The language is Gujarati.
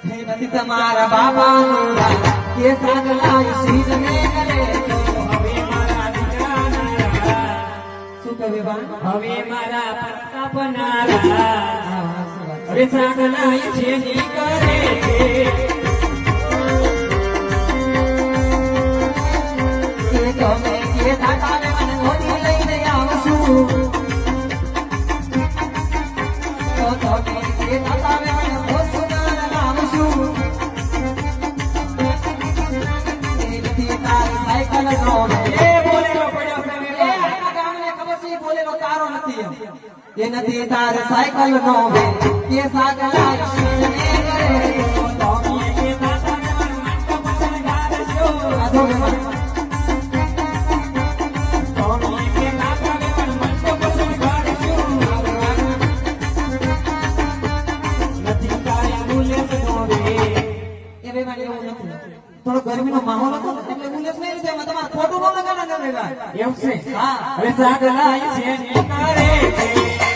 હે નથી તમારા બાપાનું કે સાગલા શીજ ને કરે હવે મારા દીકરાના શું કહે બાન હવે મારા પ્રતાપના હવે સાગલા છે ની કરે કે તમે કે દાદાને મને ગોદી લઈને આવશું તો તમે કે દાદાને મને ભોસુના લાવશું એ નથી તારી સાયકલ નો એ બોલેલો પડ્યો છે એ આખા ગામને ખબર છે એ બોલેલો તારો નથી એ નથી તારે સાયકલ નો હે કે સાગલા શીજ ને કરે તમે કે દાદાને મારું મન પસંદ ગાડજો આધો બેમાં તમે કે દાદાને મારું મન પસંદ ગાડજો નથી તારી બુલેટ નોવે એ બે માં એવું નથી થોડો ગરમીનો માહોલ હતો ને એટલે બુલેટ નહીં લીધો એમાં તમારે ખોટું ન લગાડો ને ભાઈ એમ છે હા હવે સાગલા છે ની કરે